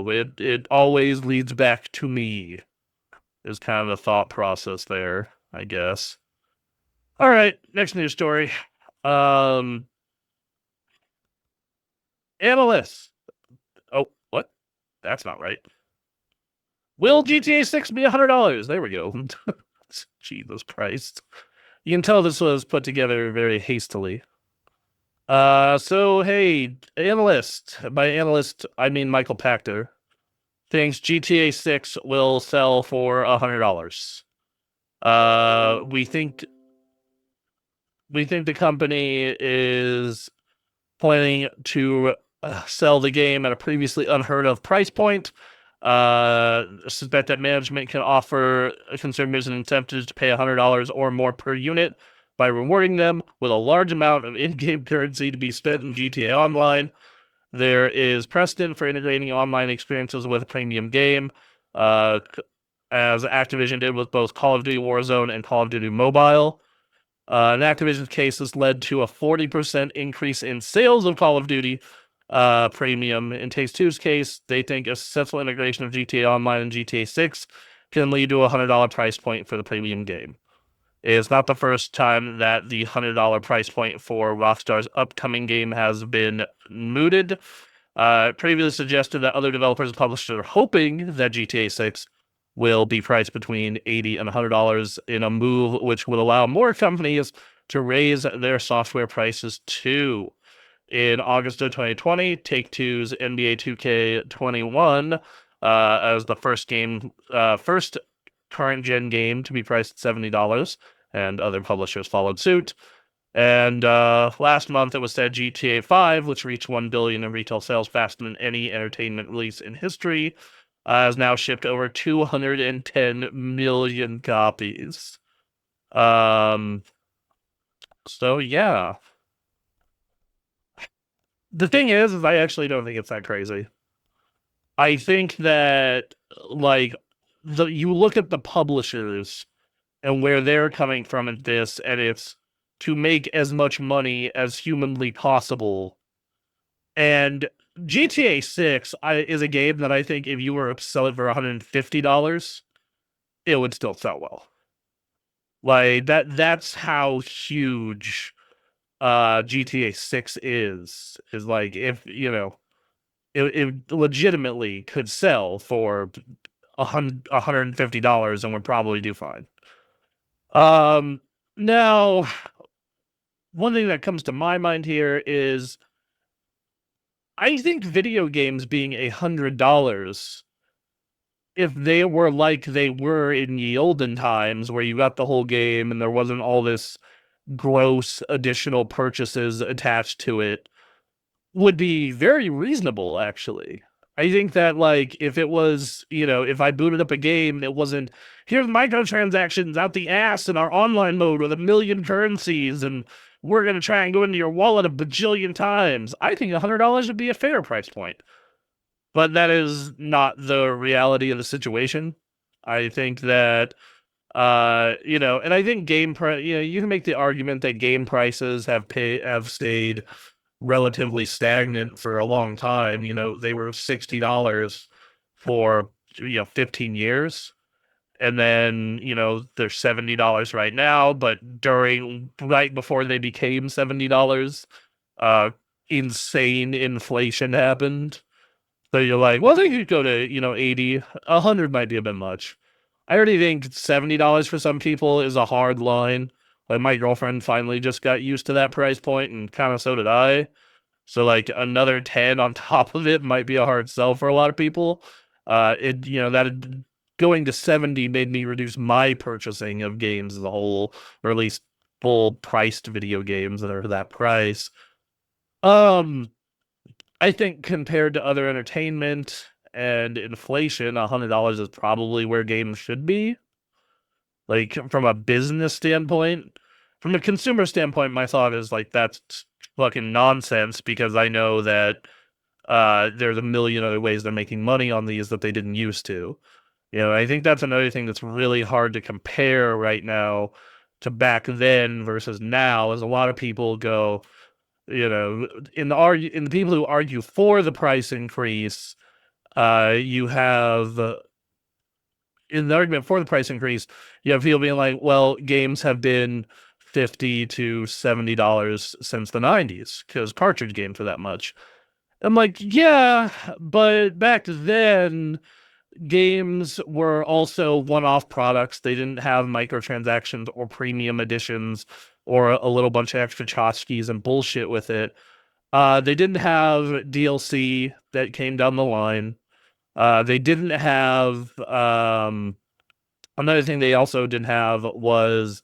It always leads back to me, is kind of the thought process there, I guess. All right, next news story. Um, Analysts. Oh, what? That's not right. Will GTA 6 be $100? There we go. Jesus Christ. You can tell this was put together very hastily. So hey, analyst. By analyst, I mean Michael Pachter thinks GTA 6 will sell for $100. We think the company is planning to sell the game at a previously unheard of price point. Suspect that management can offer consumers an incentive to pay $100 or more per unit by rewarding them with a large amount of in-game currency to be spent in GTA Online. There is precedent for integrating online experiences with a premium game, uh, as Activision did with both Call of Duty Warzone and Call of Duty Mobile. In Activision's case, this led to a 40% increase in sales of Call of Duty Premium. In Take-Two's case, they think a successful integration of GTA Online and GTA 6 can lead to a $100 price point for the premium game. It is not the first time that the $100 price point for Rockstar's upcoming game has been mooted. Previously suggested that other developers and publishers are hoping that GTA 6 will be priced between $80 and $100 in a move which would allow more companies to raise their software prices too. In August of 2020, Take-Two's NBA 2K21 as the first current gen game to be priced at $70, and other publishers followed suit. And last month, it was said GTA 5, which reached 1 billion in retail sales faster than any entertainment release in history, has now shipped over 210 million copies. So yeah. The thing is I actually don't think it's that crazy. I think that, like, you look at the publishers and where they're coming from in this, and it's to make as much money as humanly possible. And GTA 6 is a game that I think if you were to sell it for $150, it would still sell well. Like that's how huge GTA 6 is like, if you know, it legitimately could sell for $150 and would probably do fine. Um Now, one thing that comes to my mind here is I think video games being $100, if they were like they were in the olden times where you got the whole game and there wasn't all this gross additional purchases attached to it, would be very reasonable, actually. I think that, like, if it was, if I booted up a game and it wasn't, here's microtransactions out the ass in our online mode with 1,000,000 currencies, and we're going to try and go into your wallet a bajillion times, I think $100 would be a fair price point. But that is not the reality of the situation. I think that, and I think you can make the argument that game prices have stayed relatively stagnant for a long time. They were $60 for 15 years, and then they're $70 right now. But right before they became $70, insane inflation happened. So you're like, well, they could go to 80, 100 might be a bit much. I already think $70 for some people is a hard line. Like, my girlfriend finally just got used to that price point, and kind of so did I. So, like, another 10 on top of it might be a hard sell for a lot of people. That going to 70 made me reduce my purchasing of games as a whole, or at least full priced video games that are that price. I think compared to other entertainment and inflation, $100 is probably where games should be. Like, from a business standpoint. From a consumer standpoint, my thought is, like, that's fucking nonsense, because I know that there's a million other ways they're making money on these that they didn't used to. I think that's another thing that's really hard to compare right now to back then versus now, is a lot of people go, in the people who argue for the price increase, You have in the argument for the price increase, you have people being like, well, games have been $50 to $70 since the 90s because cartridge games were that much. I'm like, yeah, but back then, games were also one-off products. They didn't have microtransactions or premium editions or a little bunch of extra tchotchkes and bullshit with it. They didn't have DLC that came down the line. They didn't have another thing they also didn't have was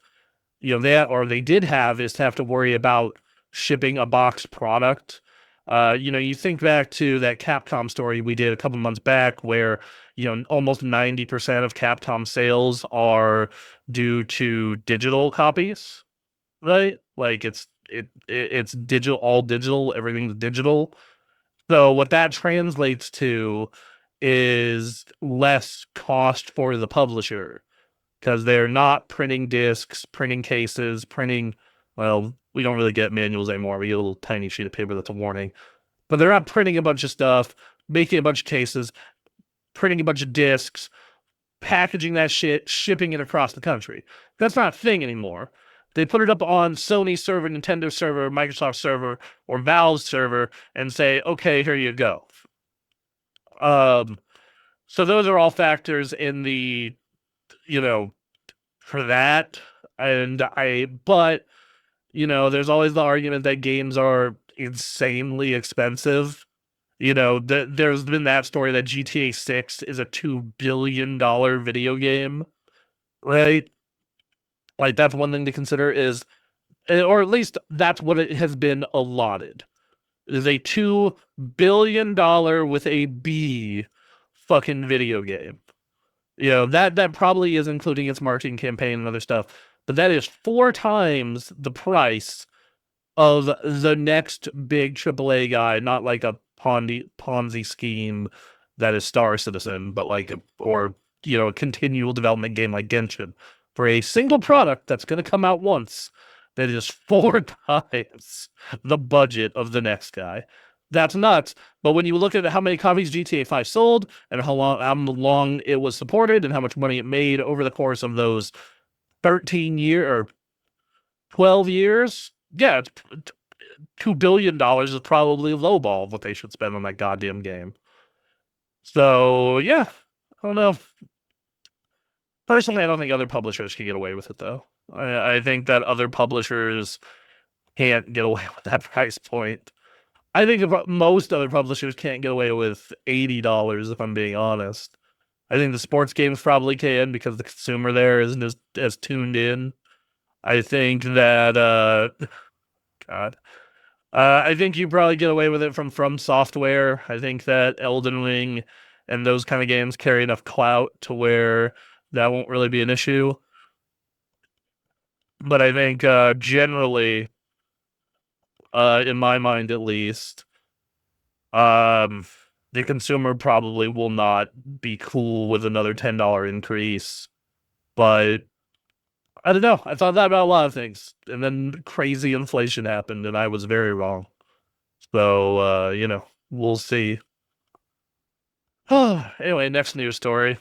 that or they did have is to have to worry about shipping a boxed product. You think back to that Capcom story we did a couple months back where, almost 90% of Capcom sales are due to digital copies, right? Like it's digital, all digital, everything's digital. So what that translates to is less cost for the publisher because they're not printing discs, printing cases, printing. Well, we don't really get manuals anymore. We get a little tiny sheet of paper that's a warning, but they're not printing a bunch of stuff, making a bunch of cases, printing a bunch of discs, packaging that shit, shipping it across the country. That's not a thing anymore. They put it up on Sony server, Nintendo server, Microsoft server, or Valve server, and say, "Okay, here you go." Um, so those are all factors in the, you know, for that. But there's always the argument that games are insanely expensive. There's been that story that GTA 6 is a $2 billion video game, right? Like that's one thing to consider or at least that's what it has been allotted. It is a $2 billion with a B fucking video game. That probably is including its marketing campaign and other stuff, but that is 4 times the price of the next big AAA guy, not like a Ponzi scheme that is Star Citizen, but like a continual development game like Genshin for a single product that's going to come out once that is 4 times the budget of the next guy. That's nuts. But when you look at how many copies GTA 5 sold and how long it was supported and how much money it made over the course of those 13 or 12 years, yeah, $2 billion is probably lowball what they should spend on that goddamn game. So yeah, I don't know. Personally, I don't think other publishers can get away with it though. I think that other publishers can't get away with that price point. I think most other publishers can't get away with $80, if I'm being honest. I think the sports games probably can because the consumer there isn't as tuned in. I think that God. I think you probably get away with it from Software. I think that Elden Ring and those kind of games carry enough clout to where that won't really be an issue. But I think generally, in my mind at least, the consumer probably will not be cool with another $10 increase. But I don't know. I thought that about a lot of things, and then crazy inflation happened, and I was very wrong. So we'll see. Anyway, next news story.